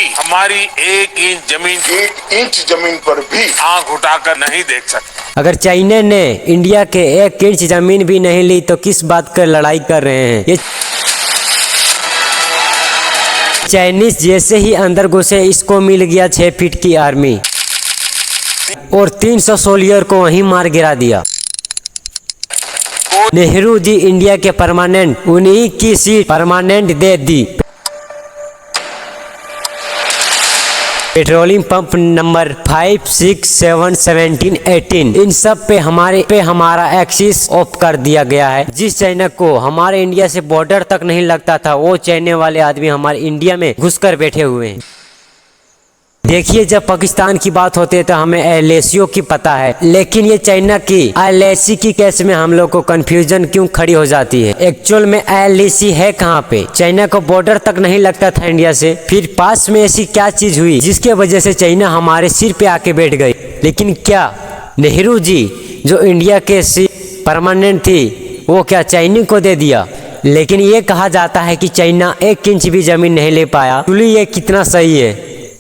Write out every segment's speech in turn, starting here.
हमारी 1 इंच जमीन पर भी आंख उठाकर नहीं देख सकते। अगर चाइना ने इंडिया के 1 इंच जमीन भी नहीं ली तो किस बात कर लड़ाई कर रहे हैं। ये चाइनीज जैसे ही अंदर घुसे इसको मिल गया 6 फीट की आर्मी और 300 सोल्जर को वहीं मार गिरा दिया। नेहरू जी इंडिया के परमानेंट, उन्हीं की सीट परमानेंट दे दी। पेट्रोलियम पंप नंबर 5, 6, 7, 17, 18 इन सब पे हमारा एक्सिस ऑफ कर दिया गया है। जिस चाइना को हमारे इंडिया से बॉर्डर तक नहीं लगता था वो चाइना वाले आदमी हमारे इंडिया में घुसकर बैठे हुए हैं। देखिए जब पाकिस्तान की बात होती है तो हमें एलएसीओ की पता है, लेकिन ये चाइना की एलएसी की केस में हम लोग को कंफ्यूजन क्यों खड़ी हो जाती है। एक्चुअल में एलएसी है कहाँ पे? चाइना को बॉर्डर तक नहीं लगता था इंडिया से, फिर पास में ऐसी क्या चीज हुई जिसके वजह से चाइना हमारे सिर पे आके बैठ गई। लेकिन क्या नेहरू जी जो इंडिया के परमानेंट थी वो क्या चाइना को दे दिया? लेकिन ये कहा जाता है कि चाइना 1 इंच भी जमीन नहीं ले पाया। एक्चुअली ये कितना सही है?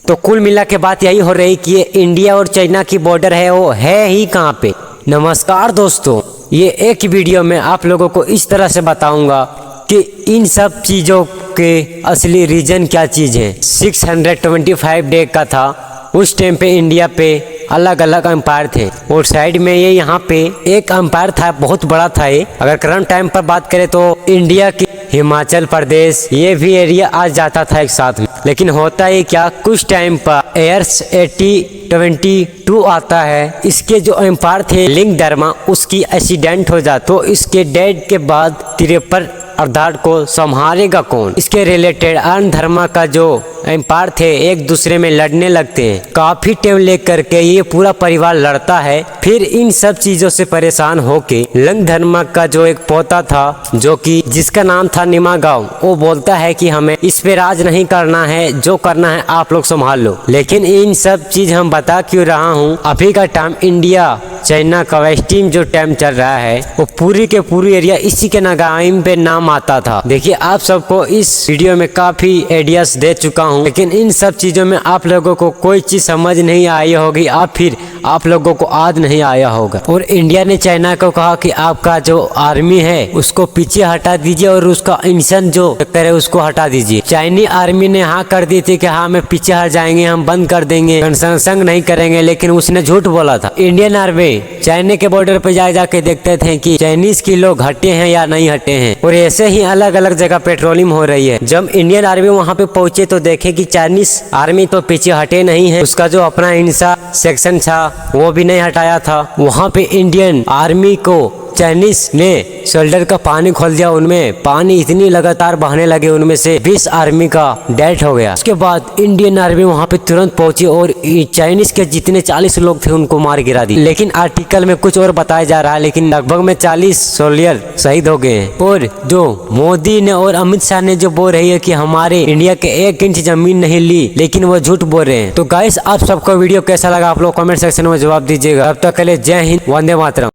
तो कुल मिला के बात यही हो रही कि ये इंडिया और चाइना की बॉर्डर है वो है ही कहाँ पे। नमस्कार दोस्तों, ये एक वीडियो में आप लोगों को इस तरह से बताऊंगा कि इन सब चीज़ों के असली रीजन क्या चीज़ है। 625 डे का था उस टाइम पे इंडिया पे अलग अलग अंपायर थे और साइड में ये यहाँ पे एक अंपायर था, बहुत बड़ा था ये। अगर करंट टाइम पर बात करें तो इंडिया की हिमाचल प्रदेश ये भी एरिया आ जाता था एक साथ में। लेकिन होता है क्या, कुछ टाइम पर एयर्स 80-22 आता है। इसके जो एम्पायर थे लिंग धर्मा उसकी एक्सीडेंट हो जाता, तो इसके डेड के बाद 53 अर्धाट को संभालेगा कौन? इसके रिलेटेड अन्य धर्मा का जो एम्पायर थे एक दूसरे में लड़ने लगते हैं। काफी टाइम लेकर के ये पूरा परिवार लड़ता है। फिर इन सब चीजों से परेशान होके लंग धर्मा का जो एक पोता था जो कि जिसका नाम था निमागांव, वो बोलता है कि हमें इस पे राज नहीं करना है, जो करना है आप लोग संभाल लो। लेकिन इन सब चीज हम बता क्यों रहा हूँ, अभी का टाइम इंडिया चाइना का वेस्टिंग जो टाइम चल रहा है वो पूरी के पूरी एरिया इसी के नागाइम पे नाम आता था। देखिए आप सबको इस वीडियो में काफी आइडियाज दे चुका हूँ, लेकिन इन सब चीजों में आप लोगों को कोई चीज समझ नहीं आई होगी, फिर आप लोगों को आज नहीं आया होगा। और इंडिया ने चाइना को कहा कि आपका जो आर्मी है उसको पीछे हटा दीजिए और उसका इंसान जो करे उसको हटा दीजिए। चाइनीज आर्मी ने हाँ कर दी थी कि हाँ मैं पीछे हट जाएंगे, हम बंद कर देंगे, कंसंग नहीं करेंगे, लेकिन उसने झूठ बोला था। इंडियन आर्मी चाइना के बॉर्डर पे जाके देखते थे कि चाइनीज के लोग हटे हैं या नहीं हटे हैं। और ऐसे ही अलग अलग जगह पेट्रोलिंग हो रही है। जब इंडियन आर्मी वहाँ पे पहुंचे तो देखे कि चाइनीज आर्मी तो पीछे हटे नहीं है, उसका जो अपना इंसा सेक्शन था वो भी नहीं हटाया था। वहाँ पे इंडियन आर्मी को चाइनीज ने शोल्डर का पानी खोल दिया, उनमें पानी इतनी लगातार बहने लगे उनमें से 20 आर्मी का डेथ हो गया। उसके बाद इंडियन आर्मी वहाँ पे तुरंत पहुंची और चाइनीज के जितने 40 लोग थे उनको मार गिरा दी। लेकिन आर्टिकल में कुछ और बताया जा रहा है, लेकिन लगभग में 40 सोल्जर शहीद हो गए हैं। और जो मोदी ने और अमित शाह ने जो बोल रही है कि हमारे इंडिया के 1 इंच जमीन नहीं ली, लेकिन वो झूठ बोल रहे हैं। तो गाइस आप सबको वीडियो कैसा लगा आप लोग कमेंट सेक्शन में जवाब दीजिएगा। तब तक के लिए जय हिंद, वंदे मातरम।